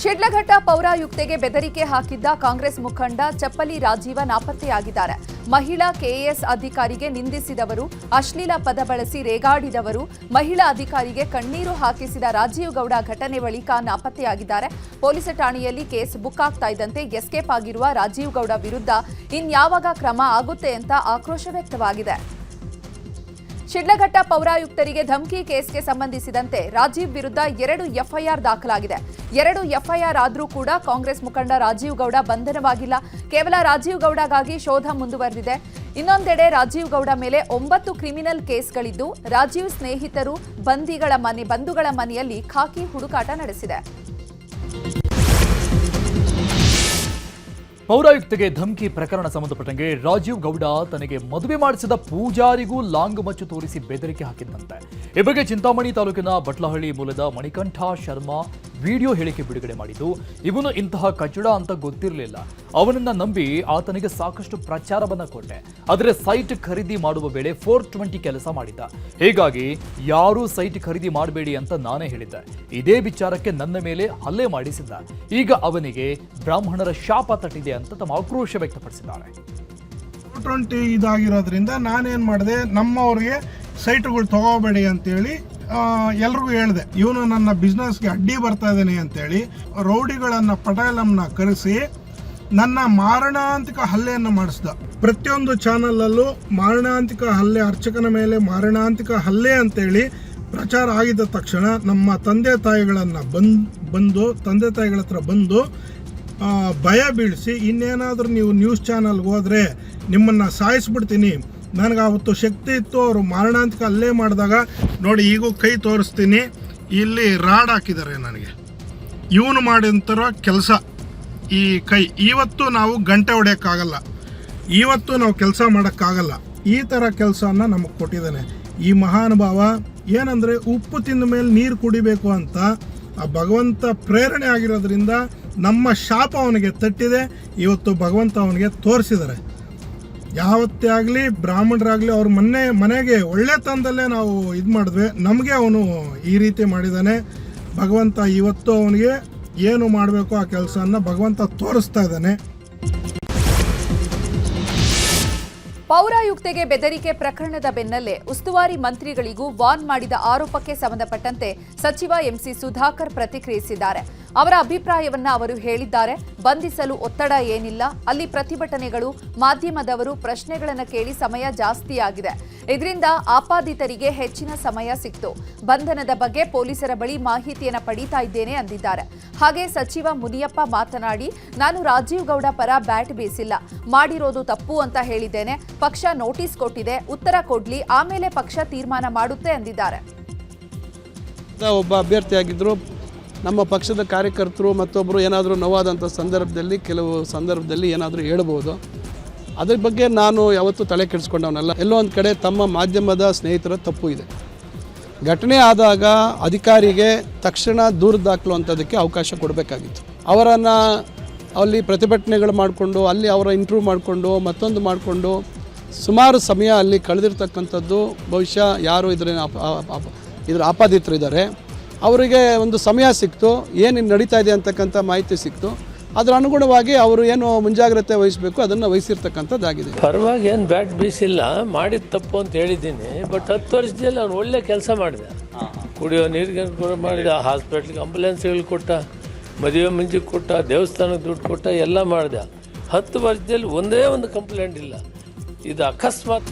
ಶಿಡ್ಲಘಟ್ಟ ಪೌರಾಯುಕ್ತೆಗೆ ಬೆದರಿಕೆ ಹಾಕಿದ್ದ ಕಾಂಗ್ರೆಸ್ ಮುಖಂಡ ಚಪ್ಪಲಿ ರಾಜೀವ ನಾಪತ್ತೆಯಾಗಿದ್ದಾರೆ. ಮಹಿಳಾ ಕೆಎಎಸ್ ಅಧಿಕಾರಿಗೆ ನಿಂದಿಸಿದವರು, ಅಶ್ಲೀಲ ಪದ ಬಳಸಿ ರೇಗಾಡಿದವರು, ಮಹಿಳಾ ಅಧಿಕಾರಿಗೆ ಕಣ್ಣೀರು ಹಾಕಿಸಿದ ರಾಜೀವ್ ಗೌಡ ಘಟನೆ ಬಳಿಕ ನಾಪತ್ತೆಯಾಗಿದ್ದಾರೆ. ಪೊಲೀಸ್ ಠಾಣೆಯಲ್ಲಿ ಕೇಸ್ ಬುಕ್ ಆಗ್ತಾ ಇದ್ದಂತೆ ಎಸ್ಕೇಪ್ ಆಗಿರುವ ರಾಜೀವ್ ಗೌಡ ವಿರುದ್ಧ ಇನ್ಯಾವಾಗ ಕ್ರಮ ಆಗುತ್ತೆ ಅಂತ ಆಕ್ರೋಶ ವ್ಯಕ್ತವಾಗಿದೆ. ಶಿಡ್ಲಘಟ್ಟ ಪೌರಾಯುಕ್ತರಿಗೆ ಧಮಕಿ ಕೇಸ್ಗೆ ಸಂಬಂಧಿಸಿದಂತೆ ರಾಜೀವ್ ವಿರುದ್ಧ 2 ಎಫ್ಐಆರ್ ದಾಖಲಾಗಿದೆ. 2 ಎಫ್ಐಆರ್ ಆದರೂ ಕೂಡ ಕಾಂಗ್ರೆಸ್ ಮುಖಂಡ ರಾಜೀವ್ ಗೌಡ ಬಂಧನವಾಗಿಲ್ಲ. ಕೇವಲ ರಾಜೀವ್ ಗೌಡಗಾಗಿ ಶೋಧ ಮುಂದುವರೆದಿದೆ. ಇನ್ನೊಂದೆಡೆ ರಾಜೀವ್ ಗೌಡ ಮೇಲೆ 9 ಕ್ರಿಮಿನಲ್ ಕೇಸ್ಗಳಿದ್ದು, ರಾಜೀವ್ ಸ್ನೇಹಿತರು ಬಂಧುಗಳ ಮನೆಯಲ್ಲಿ ಖಾಕಿ ಹುಡುಕಾಟ ನಡೆಸಿದೆ. ಪೌರಾಯುಕ್ತೆಗೆ ಧಮಕಿ ಪ್ರಕರಣ ಸಂಬಂಧಪಟ್ಟಂಗೆ ರಾಜೀವ್ ಗೌಡ ತನಗೆ ಮದುವೆ ಮಾಡಿಸಿದ ಪೂಜಾರಿಗೂ ಲಾಂಗ್ ಮಚ್ಚು ತೋರಿಸಿ ಬೆದರಿಕೆ ಹಾಕಿದ್ದಂತೆ. ಈ ಬಗ್ಗೆ ಚಿಂತಾಮಣಿ ತಾಲೂಕಿನ ಬಟ್ಲಹಳ್ಳಿ ಮೂಲದ ಮಣಿಕಂಠ ಶರ್ಮಾ ವಿಡಿಯೋ ಹೇಳಿಕೆ ಬಿಡುಗಡೆ ಮಾಡಿದ್ದು, ಇವನು ಇಂತಹ ಕಚಡ ಅಂತ ಗೊತ್ತಿರಲಿಲ್ಲ. ಅವನನ್ನ ನಂಬಿ ಆತನಿಗೆ ಸಾಕಷ್ಟು ಪ್ರಚಾರವನ್ನ ಕೊಟ್ಟೆ. ಆದರೆ ಸೈಟ್ ಖರೀದಿ ಮಾಡುವ ವೇಳೆ 420 ಕೆಲಸ ಮಾಡಿದ್ದ. ಹೀಗಾಗಿ ಯಾರೂ ಸೈಟ್ ಖರೀದಿ ಮಾಡಬೇಡಿ ಅಂತ ನಾನೇ ಹೇಳಿದ್ದೆ. ಇದೇ ವಿಚಾರಕ್ಕೆ ನನ್ನ ಮೇಲೆ ಹಲ್ಲೆ ಮಾಡಿಸಿದ್ದ. ಈಗ ಅವನಿಗೆ ಬ್ರಾಹ್ಮಣರ ಶಾಪ ತಟ್ಟಿದೆ ಅಂತ ತಮ್ಮ ಆಕ್ರೋಶ ವ್ಯಕ್ತಪಡಿಸಿದ್ದಾರೆ. 420 ಇದಾಗಿರೋದ್ರಿಂದ ನಾನೇನ್ ಮಾಡಿದೆ, ನಮ್ಮವ್ರಿಗೆ ಸೈಟ್ಗಳು ತಗೋಬೇಡಿ ಅಂತೇಳಿ ಎಲ್ರಿಗೂ ಹೇಳಿದೆ. ಇವನು ನನ್ನ ಬಿಸ್ನೆಸ್ಗೆ ಅಡ್ಡಿ ಬರ್ತಾ ಇದ್ದಾನೆ ಅಂತೇಳಿ ರೌಡಿಗಳನ್ನ ಪಟಾಯಲಂನ ಕರೆಸಿ ನನ್ನ ಮಾರಣಾಂತಿಕ ಹಲ್ಲೆಯನ್ನು ಮಾಡಿಸ್ದ. ಪ್ರತಿಯೊಂದು ಚಾನಲಲ್ಲೂ ಮಾರಣಾಂತಿಕ ಹಲ್ಲೆ, ಅರ್ಚಕನ ಮೇಲೆ ಮಾರಣಾಂತಿಕ ಹಲ್ಲೆ ಅಂತೇಳಿ ಪ್ರಚಾರ ಆಗಿದ್ದ ತಕ್ಷಣ ನಮ್ಮ ತಂದೆ ತಾಯಿಗಳ ಹತ್ರ ಬಂದು ಭಯ ಬೀಳಿಸಿ, ಇನ್ನೇನಾದರೂ ನೀವು ನ್ಯೂಸ್ ಚಾನಲ್ಗೆ ಹೋದರೆ ನಿಮ್ಮನ್ನು ಸಾಯಿಸ್ಬಿಡ್ತೀನಿ, ನನಗೆ ಅವತ್ತು ಶಕ್ತಿ ಇತ್ತು. ಅವರು ಮಾರಣಾಂತಿಕ ಹಲ್ಲೆ ಮಾಡಿದಾಗ ನೋಡಿ, ಈಗೂ ಕೈ ತೋರಿಸ್ತೀನಿ, ಇಲ್ಲಿ ರಾಡ್ ಹಾಕಿದ್ದಾರೆ ನನಗೆ. ಇವನು ಮಾಡಿದಂಥರ ಕೆಲಸ ಈ ಕೈ. ಇವತ್ತು ನಾವು ಗಂಟೆ ಹೊಡೆಯೋಕ್ಕಾಗಲ್ಲ, ಇವತ್ತು ನಾವು ಕೆಲಸ ಮಾಡೋಕ್ಕಾಗಲ್ಲ. ಈ ಥರ ಕೆಲಸನ ನಮಗೆ ಕೊಟ್ಟಿದ್ದಾನೆ ಈ ಮಹಾನುಭಾವ. ಏನಂದರೆ ಉಪ್ಪು ತಿಂದ ಮೇಲೆ ನೀರು ಕುಡಿಬೇಕು ಅಂತ ಆ ಭಗವಂತ ಪ್ರೇರಣೆ ಆಗಿರೋದ್ರಿಂದ ನಮ್ಮ ಶಾಪ ಅವನಿಗೆ ತಟ್ಟಿದೆ. ಇವತ್ತು ಭಗವಂತ ಅವನಿಗೆ ತೋರಿಸಿದ್ದಾರೆ. ಯಾವತ್ತೇ ಆಗಲಿ ಬ್ರಾಹ್ಮಣರಾಗಲಿ ಅವ್ರ ಮನೆಗೆ ಒಳ್ಳೆತನದಲ್ಲೇ ನಾವು ಇದು ಮಾಡಿದ್ವಿ. ನಮಗೆ ಅವನು ಈ ರೀತಿ ಮಾಡಿದ್ದಾನೆ. ಭಗವಂತ ಇವತ್ತು ಅವನಿಗೆ ಏನು ಮಾಡಬೇಕು ಆ ಕೆಲಸನ ಭಗವಂತ ತೋರಿಸ್ತಾ ಇದ್ದಾನೆ. ಪೌರಾಯುಕ್ತೆಗೆ ಬೆದರಿಕೆ ಪ್ರಕರಣದ ಬೆನ್ನಲ್ಲೇ ಉಸ್ತುವಾರಿ ಮಂತ್ರಿಗಳಿಗೂ ವಾರ್ನ್ ಮಾಡಿದ ಆರೋಪಕ್ಕೆ ಸಂಬಂಧಪಟ್ಟಂತೆ ಸಚಿವ ಎಂಸಿ ಸುಧಾಕರ್ ಪ್ರತಿಕ್ರಿಯಿಸಿದ್ದಾರೆ. ಅವರ ಅಭಿಪ್ರಾಯವನ್ನ ಅವರು ಹೇಳಿದ್ದಾರೆ. ಬಂಧಿಸಲು ಒತ್ತಡ ಏನಿಲ್ಲ, ಅಲ್ಲಿ ಪ್ರತಿಭಟನೆಗಳು, ಮಾಧ್ಯಮದವರು ಪ್ರಶ್ನೆಗಳನ್ನು ಕೇಳಿ ಸಮಯ ಜಾಸ್ತಿಯಾಗಿದೆ. ಇದರಿಂದ ಆಪಾದಿತರಿಗೆ ಹೆಚ್ಚಿನ ಸಮಯ ಸಿಕ್ತು. ಬಂಧನದ ಬಗ್ಗೆ ಪೊಲೀಸರ ಬಳಿ ಮಾಹಿತಿಯನ್ನು ಪಡೀತಾ ಇದ್ದೇನೆ ಅಂದಿದ್ದಾರೆ. ಹಾಗೆ ಸಚಿವ ಮುನಿಯಪ್ಪ ಮಾತನಾಡಿ, ನಾನು ರಾಜೀವ್ ಗೌಡ ಪರ ಬ್ಯಾಟ್ ಬೀಸಿಲ್ಲ, ಮಾಡಿರೋದು ತಪ್ಪು ಅಂತ ಹೇಳಿದ್ದೇನೆ. ಪಕ್ಷ ನೋಟಿಸ್ ಕೊಟ್ಟಿದೆ, ಉತ್ತರ ಕೊಡ್ಲಿ, ಆಮೇಲೆ ಪಕ್ಷ ತೀರ್ಮಾನ ಮಾಡುತ್ತೆ ಅಂದಿದ್ದಾರೆ. ಒಬ್ಬ ಅಭ್ಯರ್ಥಿಯಾಗಿದ್ದರು, ನಮ್ಮ ಪಕ್ಷದ ಕಾರ್ಯಕರ್ತರು ಮತ್ತೊಬ್ಬರು ಏನಾದರೂ ನೋವಾದಂಥ ಸಂದರ್ಭದಲ್ಲಿ ಕೆಲವು ಸಂದರ್ಭದಲ್ಲಿ ಏನಾದರೂ ಹೇಳ್ಬೋದು. ಅದ್ರ ಬಗ್ಗೆ ನಾನು ಯಾವತ್ತೂ ತಲೆ ಕೆಡಿಸ್ಕೊಂಡವನಲ್ಲ. ಎಲ್ಲೋ ಒಂದು ಕಡೆ ತಮ್ಮ ಮಾಧ್ಯಮದ ಸ್ನೇಹಿತರ ತಪ್ಪು ಇದೆ. ಘಟನೆ ಆದಾಗ ಅಧಿಕಾರಿಗೆ ತಕ್ಷಣ ದೂರು ದಾಖಲುವಂಥದ್ದಕ್ಕೆ ಅವಕಾಶ ಕೊಡಬೇಕಾಗಿತ್ತು. ಅವರನ್ನು ಅಲ್ಲಿ ಪ್ರತಿಭಟನೆಗಳು ಮಾಡಿಕೊಂಡು, ಅಲ್ಲಿ ಅವರ ಇಂಟರ್ವ್ಯೂ ಮಾಡಿಕೊಂಡು, ಮತ್ತೊಂದು ಮಾಡಿಕೊಂಡು ಸುಮಾರು ಸಮಯ ಅಲ್ಲಿ ಕಳೆದಿರ್ತಕ್ಕಂಥದ್ದು. ಬಹುಶಃ ಯಾರು ಇದರ ಆಪಾದಿತರು ಇದ್ದಾರೆ, ಅವರಿಗೆ ಒಂದು ಸಮಯ ಸಿಕ್ತು, ಏನು ನಡೀತಾ ಇದೆ ಅಂತಕ್ಕಂಥ ಮಾಹಿತಿ ಸಿಕ್ತು. ಅದರ ಅನುಗುಣವಾಗಿ ಅವರು ಏನು ಮುಂಜಾಗ್ರತೆ ವಹಿಸಬೇಕು ಅದನ್ನು ವಹಿಸಿರ್ತಕ್ಕಂಥದ್ದಾಗಿದೆ. ಪರವಾಗಿ ಏನು ಬ್ಯಾಟ್ ಬೀಸಿಲ್ಲ, ಮಾಡಿದ ತಪ್ಪು ಅಂತ ಹೇಳಿದ್ದೀನಿ. ಬಟ್ 10 ವರ್ಷದಲ್ಲಿ ಅವ್ನು ಒಳ್ಳೆ ಕೆಲಸ ಮಾಡಿದ. ಕುಡಿಯೋ ನೀರಿಗೆ ಮಾಡಿದ, ಹಾಸ್ಪಿಟ್ಲಿಗೆ ಆಂಬುಲೆನ್ಸ್ಗಳು ಕೊಟ್ಟ, ಮದುವೆ ಮುಂಚಿಗೆ ಕೊಟ್ಟ, ದೇವಸ್ಥಾನಕ್ಕೆ ದುಡ್ಡು ಕೊಟ್ಟ, ಎಲ್ಲ ಮಾಡಿದ. 10 ವರ್ಷದಲ್ಲಿ ಒಂದೇ ಒಂದು ಕಂಪ್ಲೇಂಟ್ ಇಲ್ಲ. ಇದು ಅಕಸ್ಮಾತ್.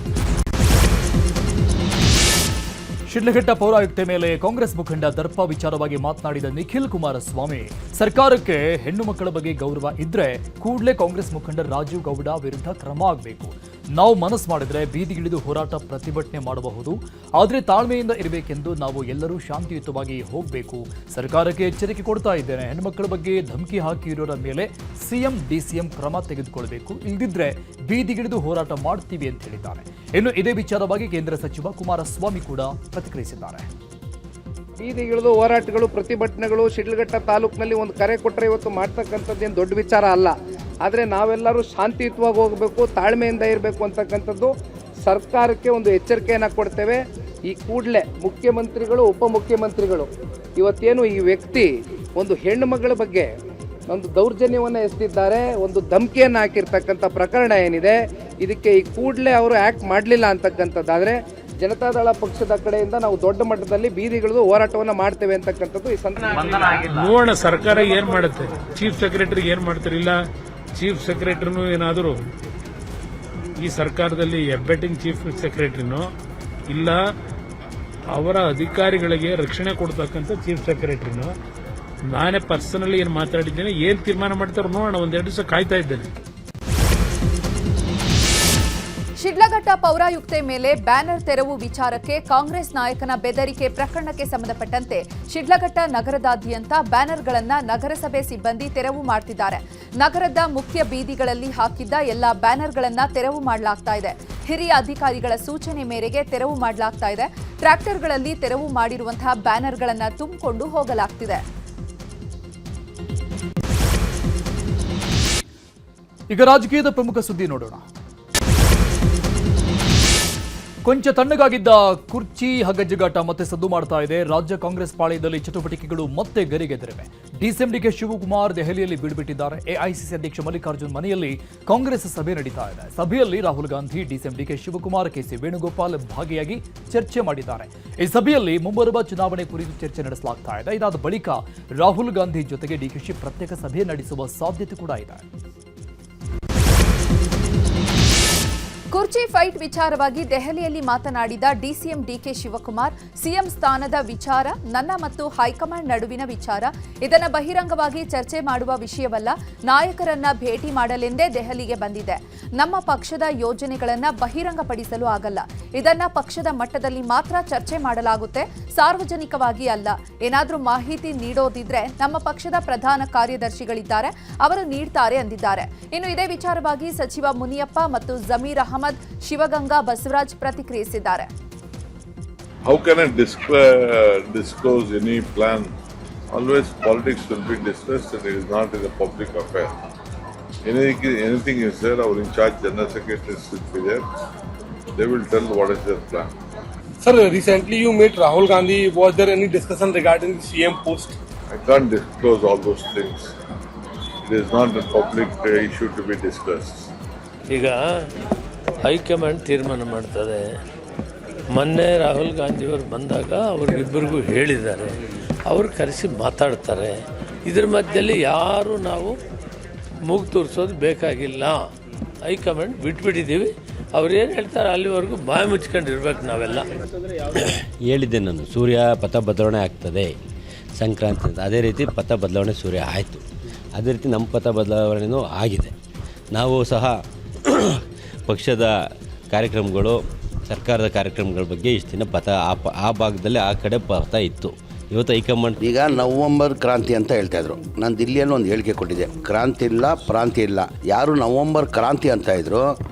ಶಿಡ್ಲಘಟ್ಟ ಪೌರಾಯುಕ್ತೆ ಮೇಲೆ ಕಾಂಗ್ರೆಸ್ ಮುಖಂಡ ದರ್ಪ ವಿಚಾರವಾಗಿ ಮಾತನಾಡಿದ ನಿಖಿಲ್ ಕುಮಾರಸ್ವಾಮಿ, ಸರ್ಕಾರಕ್ಕೆ ಹೆಣ್ಣು ಮಕ್ಕಳ ಬಗ್ಗೆ ಗೌರವ ಇದ್ರೆ ಕೂಡಲೇ ಕಾಂಗ್ರೆಸ್ ಮುಖಂಡ ರಾಜೀವ್ ಗೌಡ ವಿರುದ್ಧ ಕ್ರಮ ಆಗಬೇಕು. ನಾವು ಮನಸ್ಸು ಮಾಡಿದ್ರೆ ಬೀದಿಗಿಳಿದು ಹೋರಾಟ ಪ್ರತಿಭಟನೆ ಮಾಡಬಹುದು, ಆದರೆ ತಾಳ್ಮೆಯಿಂದ ಇರಬೇಕೆಂದು ನಾವು ಎಲ್ಲರೂ ಶಾಂತಿಯುತವಾಗಿ ಹೋಗಬೇಕು. ಸರ್ಕಾರಕ್ಕೆ ಎಚ್ಚರಿಕೆ ಕೊಡ್ತಾ ಇದ್ದೇನೆ. ಹೆಣ್ಮಕ್ಕಳ ಬಗ್ಗೆ ಧಮಕಿ ಹಾಕಿರೋರ ಮೇಲೆ ಸಿಎಂ ಡಿಸಿಎಂ ಕ್ರಮ ತೆಗೆದುಕೊಳ್ಳಬೇಕು, ಇಲ್ಲದಿದ್ರೆ ಬೀದಿಗಿಳಿದು ಹೋರಾಟ ಮಾಡ್ತೀವಿ ಅಂತ ಹೇಳಿದ್ದಾರೆ. ಇನ್ನು ಇದೇ ವಿಚಾರವಾಗಿ ಕೇಂದ್ರ ಸಚಿವ ಕುಮಾರಸ್ವಾಮಿ ಕೂಡ ಪ್ರತಿಕ್ರಿಯಿಸಿದ್ದಾರೆ. ಬೀದಿಗಿಳಿದು ಹೋರಾಟಗಳು, ಪ್ರತಿಭಟನೆಗಳು ಶಿಡ್ಲಘಟ್ಟ ತಾಲೂಕಿನಲ್ಲಿ ಒಂದು ಕರೆ ಕೊಟ್ಟರೆ ಇವತ್ತು ಮಾಡ್ತಕ್ಕಂಥದ್ದೇನು ದೊಡ್ಡ ವಿಚಾರ ಅಲ್ಲ. ಆದರೆ ನಾವೆಲ್ಲರೂ ಶಾಂತಿಯುತವಾಗಿ ಹೋಗಬೇಕು, ತಾಳ್ಮೆಯಿಂದ ಇರಬೇಕು ಅಂತಕ್ಕಂಥದ್ದು ಸರ್ಕಾರಕ್ಕೆ ಒಂದು ಎಚ್ಚರಿಕೆಯನ್ನು ಕೊಡ್ತೇವೆ. ಈ ಕೂಡಲೇ ಮುಖ್ಯಮಂತ್ರಿಗಳು, ಉಪಮುಖ್ಯಮಂತ್ರಿಗಳು ಇವತ್ತೇನು ಈ ವ್ಯಕ್ತಿ ಒಂದು ಹೆಣ್ಣು ಮಗಳ ಬಗ್ಗೆ ಒಂದು ದೌರ್ಜನ್ಯವನ್ನು ಎಸಗಿದ್ದಾರೆ, ಒಂದು ಧಮಕಿಯನ್ನು ಹಾಕಿರ್ತಕ್ಕಂಥ ಪ್ರಕರಣ ಏನಿದೆ, ಇದಕ್ಕೆ ಈ ಕೂಡಲೇ ಅವರು ಆ್ಯಕ್ಟ್ ಮಾಡಲಿಲ್ಲ ಅಂತಕ್ಕಂಥದ್ದಾದರೆ ಜನತಾದಳ ಪಕ್ಷದ ಕಡೆಯಿಂದ ನಾವು ದೊಡ್ಡ ಮಟ್ಟದಲ್ಲಿ ಬೀದಿಗಿಳಿದು ಹೋರಾಟವನ್ನು ಮಾಡ್ತೇವೆ ಅಂತಕ್ಕಂಥದ್ದು ಈ ನೋಡೋಣ ಸರ್ಕಾರ ಏನ್ ಮಾಡುತ್ತೆ, ಚೀಫ್ ಸೆಕ್ರೆಟರಿ ಏನ್ ಮಾಡ್ತಾರಿಲ್ಲ, ಚೀಫ್ ಸೆಕ್ರೆಟರಿನೂ ಏನಾದರೂ ಈ ಸರ್ಕಾರದಲ್ಲಿ ಎಬ್ಬೆಟಿಂಗ್ ಚೀಫ್ ಸೆಕ್ರೆಟರಿನೋ ಇಲ್ಲ ಅವರ ಅಧಿಕಾರಿಗಳಿಗೆ ರಕ್ಷಣೆ ಕೊಡ್ತಕ್ಕಂಥ ಚೀಫ್ ಸೆಕ್ರೆಟರಿನೋ ನಾನೇ ಪರ್ಸನಲಿ ಏನು ಮಾತಾಡಿದ್ದೇನೆ, ಏನ್ ತೀರ್ಮಾನ ಮಾಡ್ತಾರೋ ನೋಡೋಣ. ಒಂದೆರಡು ದಿವಸ ಕಾಯ್ತಾ ಇದ್ದೇನೆ. ಶಿಡ್ಲಘಟ್ಟ ಪೌರಾಯುಕ್ತೆ ಮೇಲೆ ಬ್ಯಾನರ್ ತೆರವು ವಿಚಾರಕ್ಕೆ ಕಾಂಗ್ರೆಸ್ ನಾಯಕನ ಬೆದರಿಕೆ ಪ್ರಕರಣಕ್ಕೆ ಸಂಬಂಧಪಟ್ಟಂತೆ ಶಿಡ್ಲಘಟ್ಟ ನಗರದಾದ್ಯಂತ ಬ್ಯಾನರ್ಗಳನ್ನು ನಗರಸಭೆ ಸಿಬ್ಬಂದಿ ತೆರವು ಮಾಡುತ್ತಿದ್ದಾರೆ. ನಗರದ ಮುಖ್ಯ ಬೀದಿಗಳಲ್ಲಿ ಹಾಕಿದ್ದ ಎಲ್ಲಾ ಬ್ಯಾನರ್ಗಳನ್ನು ತೆರವು ಮಾಡಲಾಗ್ತಾ ಇದೆ. ಹಿರಿಯ ಅಧಿಕಾರಿಗಳ ಸೂಚನೆ ಮೇರೆಗೆ ತೆರವು ಮಾಡಲಾಗ್ತಾ ಇದೆ. ಟ್ರ್ಯಾಕ್ಟರ್ಗಳಲ್ಲಿ ತೆರವು ಮಾಡಿರುವಂತಹ ಬ್ಯಾನರ್ಗಳನ್ನು ತುಂಬಿಕೊಂಡು ಹೋಗಲಾಗ್ತಿದೆ. ಈಗ ರಾಜಕೀಯದ ಪ್ರಮುಖ ಸುದ್ದಿ ನೋಡೋಣ. ಕೊಂಚ ತಣ್ಣಗಾಗಿದ್ದ ಕುರ್ಚಿ ಹಗ್ಗಜಗಾಟ ಮತ್ತೆ ಸದ್ದು ಮಾಡ್ತಾ ಇದೆ. ರಾಜ್ಯ ಕಾಂಗ್ರೆಸ್ ಪಾಳ್ಯದಲ್ಲಿ ಚಟುವಟಿಕೆಗಳು ಮತ್ತೆ ಗರಿಗೆದರಿವೆ. ಡಿಸಿಎಂ ಡಿಕೆ ಶಿವಕುಮಾರ್ ದೆಹಲಿಯಲ್ಲಿ ಬೀಡುಬಿಟ್ಟಿದ್ದಾರೆ. ಎಐಸಿಸಿ ಅಧ್ಯಕ್ಷ ಮಲ್ಲಿಕಾರ್ಜುನ್ ಮನೆಯಲ್ಲಿ ಕಾಂಗ್ರೆಸ್ ಸಭೆ ನಡೀತಾ ಇದೆ. ಸಭೆಯಲ್ಲಿ Rahul Gandhi, DCM DK Shivakumar, KC Venugopal ಭಾಗಿಯಾಗಿ ಚರ್ಚೆ ಮಾಡಿದ್ದಾರೆ. ಈ ಸಭೆಯಲ್ಲಿ ಮುಂಬರುವ ಚುನಾವಣೆ ಕುರಿತು ಚರ್ಚೆ ನಡೆಸಲಾಗ್ತಾ ಇದೆ. ಇದಾದ ಬಳಿಕ ರಾಹುಲ್ ಗಾಂಧಿ ಜೊತೆಗೆ ಡಿಕೆಶಿ ಪ್ರತ್ಯೇಕ ಸಭೆ ನಡೆಸುವ ಸಾಧ್ಯತೆ ಕೂಡ ಇದೆ. ಕುರ್ಚಿ ಫೈಟ್ ವಿಚಾರವಾಗಿ ದೆಹಲಿಯಲ್ಲಿ ಮಾತನಾಡಿದ ಡಿಸಿಎಂ ಡಿಕೆ ಶಿವಕುಮಾರ್, ಸಿಎಂ ಸ್ಥಾನದ ವಿಚಾರ ನನ್ನ ಮತ್ತು ಹೈಕಮಾಂಡ್ ನಡುವಿನ ವಿಚಾರ. ಇದನ್ನು ಬಹಿರಂಗವಾಗಿ ಚರ್ಚೆ ಮಾಡುವ ವಿಷಯವಲ್ಲ. ನಾಯಕರನ್ನ ಭೇಟಿ ಮಾಡಲೆಂದೇ ದೆಹಲಿಗೆ ಬಂದಿದೆ. ನಮ್ಮ ಪಕ್ಷದ ಯೋಜನೆಗಳನ್ನು ಬಹಿರಂಗಪಡಿಸಲು ಆಗಲ್ಲ. ಇದನ್ನ ಪಕ್ಷದ ಮಟ್ಟದಲ್ಲಿ ಮಾತ್ರ ಚರ್ಚೆ ಮಾಡಲಾಗುತ್ತೆ, ಸಾರ್ವಜನಿಕವಾಗಿ ಅಲ್ಲ. ಏನಾದರೂ ಮಾಹಿತಿ ನೀಡೋದಿದ್ರೆ ನಮ್ಮ ಪಕ್ಷದ ಪ್ರಧಾನ ಕಾರ್ಯದರ್ಶಿಗಳಿದ್ದಾರೆ, ಅವರು ನೀಡ್ತಾರೆ ಎಂದಿದ್ದಾರೆ. ಇನ್ನು ಇದೇ ವಿಚಾರವಾಗಿ ಸಚಿವ ಮುನಿಯಪ್ಪ ಮತ್ತು ಜಮೀರ್ ಅಹಮದ್, ಶಿವಗಂಗಾ ಬಸವರಾಜ್ ಪ್ರತಿಕ್ರಿಯಿಸಿದ್ದಾರೆ. How can I disclose any plan? Always politics will be discussed and it is not in the public affair. Anything is there, our in-charge General Secretaries will be there. They will tell what is their plan. Sir, recently you met Rahul Gandhi. Was there any discussion regarding the CM post? I can't disclose all those things. It is not a public issue to be discussed. ಈಗ high command ತೀರ್ಮಾನ ಮಾಡ್ತದೆ. ಮೊನ್ನೆ ರಾಹುಲ್ ಗಾಂಧಿಯವರು ಬಂದಾಗ ಅವ್ರಿಗಿಬ್ಬರಿಗೂ ಹೇಳಿದ್ದಾರೆ, ಅವರು ಕರೆಸಿ ಮಾತಾಡ್ತಾರೆ. ಇದ್ರ ಮಧ್ಯದಲ್ಲಿ ಯಾರು ನಾವು ಮೂಗು ತೋರಿಸೋದು ಬೇಕಾಗಿಲ್ಲ. ಹೈಕಮಾಂಡ್ ಬಿಟ್ಬಿಟ್ಟಿದ್ದೀವಿ, ಅವ್ರು ಏನು ಹೇಳ್ತಾರೆ ಅಲ್ಲಿವರೆಗೂ ಬಾಯಿ ಮುಚ್ಕೊಂಡಿರ್ಬೇಕು ನಾವೆಲ್ಲ. ಹೇಳಿದ್ದೆ ನಾನು, ಸೂರ್ಯ ಪಥ ಬದಲಾವಣೆ ಆಗ್ತದೆ ಸಂಕ್ರಾಂತಿ ಅಂತ. ಅದೇ ರೀತಿ ಪಥ ಬದಲಾವಣೆ ಸೂರ್ಯ ಆಯಿತು. ಅದೇ ರೀತಿ ನಮ್ಮ ಪಥ ಬದಲಾವಣೆಯೂ ಆಗಿದೆ. ನಾವು ಸಹ ಪಕ್ಷದ ಕಾರ್ಯಕ್ರಮಗಳು, ಸರ್ಕಾರದ ಕಾರ್ಯಕ್ರಮಗಳ ಬಗ್ಗೆ ಇಷ್ಟು ದಿನ ಪಥ ಆ ಭಾಗದಲ್ಲಿ ಆ ಕಡೆ ಪಥ ಇತ್ತು. ಇವತ್ತು ಹೈಕಮಾಂಡ್ ಈಗ ನವಂಬರ್ ಕ್ರಾಂತಿ ಅಂತ ಹೇಳ್ತಾ ಇದ್ರು. ನಾನು ದಿಲ್ಲಿಯಲ್ಲಿ ಒಂದು ಹೇಳಿಕೆ ಕೊಟ್ಟಿದ್ದೆ, ಕ್ರಾಂತಿ ಇಲ್ಲ ಪ್ರಾಂತಿ ಇಲ್ಲ. ಯಾರು ನವಂಬರ್ ಕ್ರಾಂತಿ ಅಂತ ಇದ್ರು,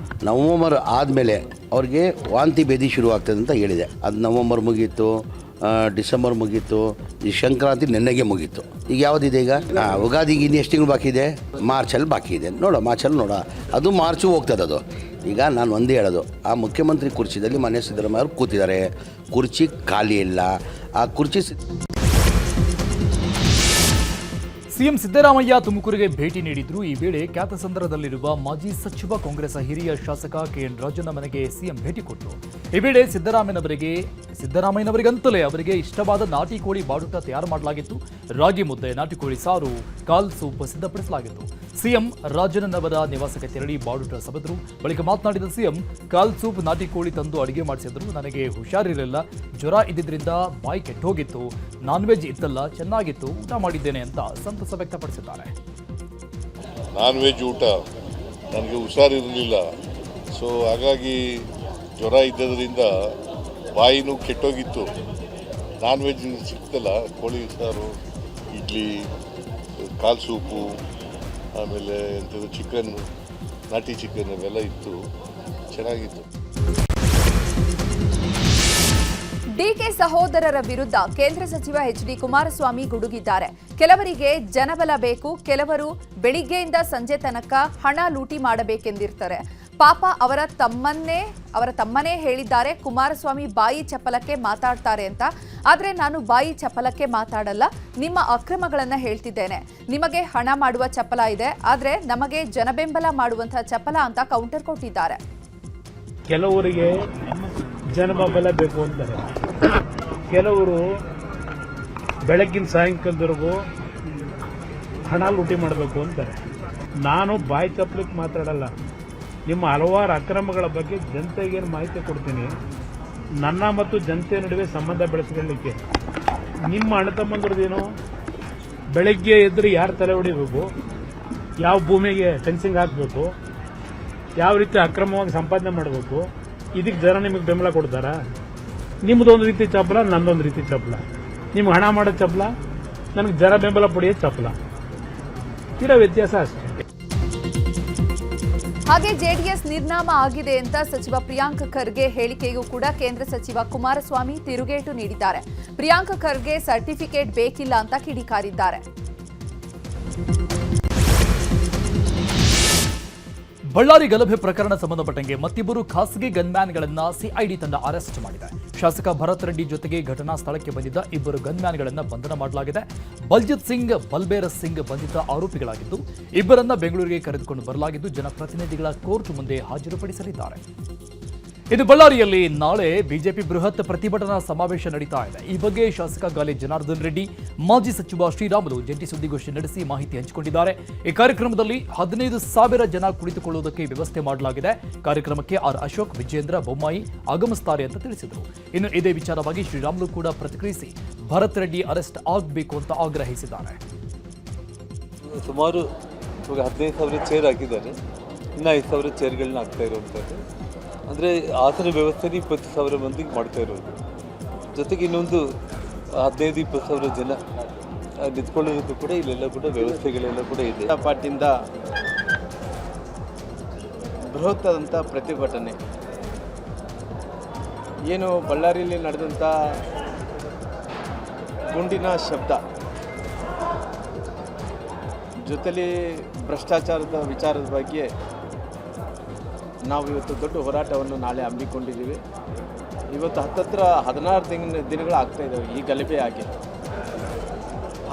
ನವಂಬರ್ ಆದಮೇಲೆ ಅವ್ರಿಗೆ ವಾಂತಿ ಭೇದಿ ಶುರು ಆಗ್ತದೆ ಅಂತ ಹೇಳಿದೆ. ಅದು ನವಂಬರ್ ಮುಗೀತು, ಡಿಸೆಂಬರ್ ಮುಗೀತು, ಈ ಸಂಕ್ರಾಂತಿ ನೆನ್ನೆಗೆ ಮುಗೀತು. ಈಗ ಯಾವುದಿದೆ ಈಗ ಉಗಾದಿಗೆ ಇನ್ನು ಎಷ್ಟು ತಿಂಗಳು ಬಾಕಿ ಇದೆ? ಮಾರ್ಚಲ್ಲಿ ಬಾಕಿ ಇದೆ. ಮಾರ್ಚಲ್ಲಿ ಅದು ಮಾರ್ಚು ಹೋಗ್ತದೆ. ಅದು ಈಗ ನಾನು ಒಂದೇ ಹೇಳೋದು, ಆ ಮುಖ್ಯಮಂತ್ರಿ ಕುರ್ಚಿದಲ್ಲಿ ಮನೆ ಸಿದ್ದರಾಮಯ್ಯ ಅವರು ಕೂತಿದ್ದಾರೆ. ಕುರ್ಚಿ ಖಾಲಿ ಇಲ್ಲ. ಆ ಕುರ್ಚಿ ಸಿಎಂ ಸಿದ್ದರಾಮಯ್ಯ ತುಮಕೂರಿಗೆ ಭೇಟಿ ನೀಡಿದ್ರು. ಈ ವೇಳೆ ಖ್ಯಾತಸಂದ್ರದಲ್ಲಿರುವ ಮಾಜಿ ಸಚಿವ ಕಾಂಗ್ರೆಸ್ ಹಿರಿಯ ಶಾಸಕ ಕೆಎನ್ ರಾಜಣ್ಣ ಮನೆಗೆ ಸಿಎಂ ಭೇಟಿ ಕೊಟ್ಟರು. ಈ ವೇಳೆ ಸಿದ್ದರಾಮಯ್ಯನವರಿಗಂತಲೇ ಅವರಿಗೆ ಇಷ್ಟವಾದ ನಾಟಿ ಕೋಳಿ ಬಾಡುಟ ತಯಾರು ಮಾಡಲಾಗಿತ್ತು. ರಾಗಿ ಮುದ್ದೆ, ನಾಟಿ ಕೋಳಿ ಸಾರು, ಕಾಲ್ ಸೂಪ್ ಸಿದ್ಧಪಡಿಸಲಾಗಿತ್ತು. ಸಿಎಂ ರಾಜಣ್ಣನವರ ನಿವಾಸಕ್ಕೆ ತೆರಳಿ ಬಾಡುಟ ಸಬದ್ರು. ಬಳಿಕ ಮಾತನಾಡಿದ ಸಿಎಂ, ಕಾಲ್ ಸೂಪ್, ನಾಟಿ ಕೋಳಿ ತಂದು ಅಡುಗೆ ಮಾಡಿಸಿದ್ರು. ನನಗೆ ಹುಷಾರಿರಲಿಲ್ಲ, ಜ್ವರ ಇದ್ದಿದ್ರಿಂದ ಬಾಯಿ ಕೆಟ್ಟೋಗಿತ್ತು. ನಾನ್ ವೆಜ್ ಇತ್ತಲ್ಲ, ಚೆನ್ನಾಗಿತ್ತು, ಊಟ ಮಾಡಿದ್ದೇನೆ ಅಂತ ಸಂತಸ ವ್ಯಕ್ತಪಡಿಸಿದ್ದಾರೆ. ನಾನ್ ವೆಜ್ ಊಟ, ನನಗೆ ಹುಷಾರಿರಲಿಲ್ಲ, ಸೊ ಹಾಗಾಗಿ ಜ್ವರ ಇದ್ದದ್ರಿಂದ ಬಾಯಿನೂ ಕೆಟ್ಟೋಗಿತ್ತು. ನಾನ್ ವೆಜ್ ಸಿಕ್ತಲ್ಲ, ಕೋಳಿ ಸಾರು, ಇಡ್ಲಿ, ಕಾಲ್ ಸೂಪು, ಆಮೇಲೆ ಎಂಥದ್ದು ಚಿಕನ್, ನಾಟಿ ಚಿಕನ್ ಅವೆಲ್ಲ ಇತ್ತು, ಚೆನ್ನಾಗಿತ್ತು. ಡಿಕೆ ಸಹೋದರರ ವಿರುದ್ಧ ಕೇಂದ್ರ ಸಚಿವ ಎಚ್ಡಿ ಕುಮಾರಸ್ವಾಮಿ ಗುಡುಗಿದ್ದಾರೆ. ಕೆಲವರಿಗೆ ಜನಬಲ ಬೇಕು, ಕೆಲವರು ಬೆಳಿಗ್ಗೆಯಿಂದ ಸಂಜೆ ತನಕ ಹಣ ಲೂಟಿ ಮಾಡಬೇಕೆಂದಿರ್ತಾರೆ. ಪಾಪ ಅವರ ತಮ್ಮನೇ ಹೇಳಿದ್ದಾರೆ ಕುಮಾರಸ್ವಾಮಿ ಬಾಯಿ ಚಪಲಕ್ಕೆ ಮಾತಾಡ್ತಾರೆ ಅಂತ. ಆದರೆ ನಾನು ಬಾಯಿ ಚಪಲಕ್ಕೆ ಮಾತಾಡಲ್ಲ, ನಿಮ್ಮ ಅಕ್ರಮಗಳನ್ನ ಹೇಳ್ತಿದ್ದೇನೆ. ನಿಮಗೆ ಹಣ ಮಾಡುವ ಚಪಲ ಇದೆ, ಆದರೆ ನಮಗೆ ಜನಬೆಂಬಲ ಮಾಡುವಂತಹ ಚಪಲ ಅಂತ ಕೌಂಟರ್ ಕೊಟ್ಟಿದ್ದಾರೆ. ಕೆಲವರಿಗೆ ಜನಬೆಂಬಲ ಬೇಕು ಅಂತಾರೆ, ಕೆಲವರು ಬೆಳಗ್ಗಿನ ಸಾಯಂಕಾಲದವರೆಗೂ ಹಣ ಲೂಟಿ ಮಾಡಬೇಕು ಅಂತಾರೆ. ನಾನು ಬಾಯಿ ಚಪ್ಪಲಿಕ್ಕೆ ಮಾತಾಡಲ್ಲ, ನಿಮ್ಮ ಹಲವಾರು ಅಕ್ರಮಗಳ ಬಗ್ಗೆ ಜನತೆಗೇನು ಮಾಹಿತಿ ಕೊಡ್ತೀನಿ. ನನ್ನ ಮತ್ತು ಜನತೆ ನಡುವೆ ಸಂಬಂಧ ಬೆಳೆಸ್ಕೊಳ್ಳಿಕ್ಕೆ ನಿಮ್ಮ ಅಣ್ಣ ತಮ್ಮಂದ್ರದ್ದೇನು, ಬೆಳಗ್ಗೆ ಎದ್ದರೆ ಯಾರು ತಲೆ ಹೊಡಿಬೇಕು, ಯಾವ ಭೂಮಿಗೆ ಫೆನ್ಸಿಂಗ್ ಹಾಕಬೇಕು, ಯಾವ ರೀತಿ ಅಕ್ರಮವಾಗಿ ಸಂಪಾದನೆ ಮಾಡಬೇಕು, ಇದಕ್ಕೆ ಜನ ನಿಮಗೆ ಬೆಂಬಲ ಕೊಡ್ತಾರಾ? ನಿಮ್ಮದೊಂದು ರೀತಿ ಚಪ್ಪಲ, ನನ್ನೊಂದು ರೀತಿ ಚಪ್ಪಲ. ನಿಮ್ಗೆ ಹಣ ಮಾಡೋ ಚಪ್ಪಲ, ನನಗೆ ಜನ ಬೆಂಬಲ ಪಡೆಯೋ ಚಪ್ಪಲ, ಇರೋ ವ್ಯತ್ಯಾಸ ಅಷ್ಟೇ. ಹಾಗೆ ಜೆಡಿಎಸ್ ನಿರ್ನಾಮ ಆಗಿದೆ ಅಂತ ಸಚಿವ ಪ್ರಿಯಾಂಕ್ ಖರ್ಗೆ ಹೇಳಿಕೆಗೂ ಕೂಡ ಕೇಂದ್ರ ಸಚಿವ ಕುಮಾರಸ್ವಾಮಿ ತಿರುಗೇಟು ನೀಡಿದ್ದಾರೆ. ಪ್ರಿಯಾಂಕ್ ಖರ್ಗೆ ಸರ್ಟಿಫಿಕೇಟ್ ಬೇಕಿಲ್ಲ ಅಂತ ಕಿಡಿಕಾರಿದ್ದಾರೆ. ಬಳ್ಳಾರಿ ಗಲಭೆ ಪ್ರಕರಣ ಸಂಬಂಧಪಟ್ಟಂಗೆ ಮತ್ತಿಬ್ಬರು ಖಾಸಗಿ ಗನ್ಮ್ಯಾನ್ಗಳನ್ನ ಸಿಐಡಿ ತಂಡ ಅರೆಸ್ಟ್ ಮಾಡಿದೆ. ಶಾಸಕ ಭರತ್ ರೆಡ್ಡಿ ಜೊತೆಗೆ ಘಟನಾ ಸ್ಥಳಕ್ಕೆ ಬಂದಿದ್ದ ಇಬ್ಬರು ಗನ್ಮ್ಯಾನ್ಗಳನ್ನ ಬಂಧನ ಮಾಡಲಾಗಿದೆ. ಬಲ್ಜಿತ್ ಸಿಂಗ್, ಬಲ್ಬೇರ್ ಸಿಂಗ್ ಬಂಧಿತ ಆರೋಪಿಗಳಾಗಿದ್ದು, ಇಬ್ಬರನ್ನ ಬೆಂಗಳೂರಿಗೆ ಕರೆದುಕೊಂಡು ಬರಲಾಗಿದ್ದು ಜನಪ್ರತಿನಿಧಿಗಳ ಕೋರ್ಟ್ ಮುಂದೆ ಹಾಜರುಪಡಿಸಲಿದ್ದಾರೆ. ಇದು ಬಳ್ಳಾರಿಯಲ್ಲಿ ನಾಳೆ ಬಿಜೆಪಿ ಬೃಹತ್ ಪ್ರತಿಭಟನಾ ಸಮಾವೇಶ ನಡೀತಾ ಇದೆ. ಈ ಬಗ್ಗೆ ಶಾಸಕ ಗಾಲಿ ಜನಾರ್ದನ್ ರೆಡ್ಡಿ, ಮಾಜಿ ಸಚಿವ ಶ್ರೀರಾಮುಲು ಜಂಟಿ ಸುದ್ದಿಗೋಷ್ಠಿ ನಡೆಸಿ ಮಾಹಿತಿ ಹಂಚಿಕೊಂಡಿದ್ದಾರೆ. ಈ ಕಾರ್ಯಕ್ರಮದಲ್ಲಿ 15,000 ಜನ ಕುಳಿತುಕೊಳ್ಳುವುದಕ್ಕೆ ವ್ಯವಸ್ಥೆ ಮಾಡಲಾಗಿದೆ. ಕಾರ್ಯಕ್ರಮಕ್ಕೆ ಆರ್ ಅಶೋಕ್, ವಿಜೇಂದ್ರ ಬೊಮ್ಮಾಯಿ ಆಗಮಿಸುತ್ತಾರೆ ಅಂತ ತಿಳಿಸಿದರು. ಇನ್ನು ಇದೇ ವಿಚಾರವಾಗಿ ಶ್ರೀರಾಮುಲು ಕೂಡ ಪ್ರತಿಕ್ರಿಯಿಸಿ ಭರತ್ ರೆಡ್ಡಿ ಅರೆಸ್ಟ್ ಆಗಬೇಕು ಅಂತ ಆಗ್ರಹಿಸಿದ್ದಾರೆ. ಸುಮಾರು 15,000 ಚೇರ್ ಹಾಕಿದ್ದಾರೆ, ಇನ್ನು 5,000 ಚೇರ್ಗಳನ್ನ ಹಾಕ್ತಾ ಇರುವಂಥದ್ದು. ಅಂದರೆ ಆಸನ ವ್ಯವಸ್ಥೆನೇ 20,000 ಮಂದಿಗೆ ಮಾಡ್ತಾ ಇರೋದು. ಜೊತೆಗೆ ಇನ್ನೊಂದು 15,000-20,000 ಜನ ನಿಂತ್ಕೊಳ್ಳೋದಕ್ಕೂ ಕೂಡ ಇಲ್ಲೆಲ್ಲ ಕೂಡ ವ್ಯವಸ್ಥೆಗಳೆಲ್ಲ ಕೂಡ ಇದೆ. ಪಾರ್ಟಿಯಿಂದ ಬೃಹತ್ತಾದಂಥ ಪ್ರತಿಭಟನೆ ಏನು ಬಳ್ಳಾರಿಯಲ್ಲಿ ನಡೆದಂಥ ಗುಂಡಿನ ಶಬ್ದ ಜೊತೆಲಿ ಭ್ರಷ್ಟಾಚಾರದ ವಿಚಾರದ ಬಗ್ಗೆ ನಾವು ಇವತ್ತು ದೊಡ್ಡ ಹೋರಾಟವನ್ನು ನಾಳೆ ಹಮ್ಮಿಕೊಂಡಿದ್ದೀವಿ. ಇವತ್ತು ಹತ್ತತ್ರ 16 ದಿನಗಳಾಗ್ತಾ ಇದ್ದಾವೆ ಈ ಗಲಭೆ ಆಗಿ.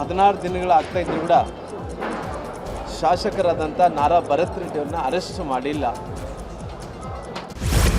16 ದಿನಗಳಾಗ್ತಾ ಇದ್ರೂ ಕೂಡ ಶಾಸಕರಾದಂಥ ನಾರಾ ಭರತ್ ರೆಡ್ಡಿಯವ್ರನ್ನ ಅರೆಸ್ಟ್ ಮಾಡಿಲ್ಲ.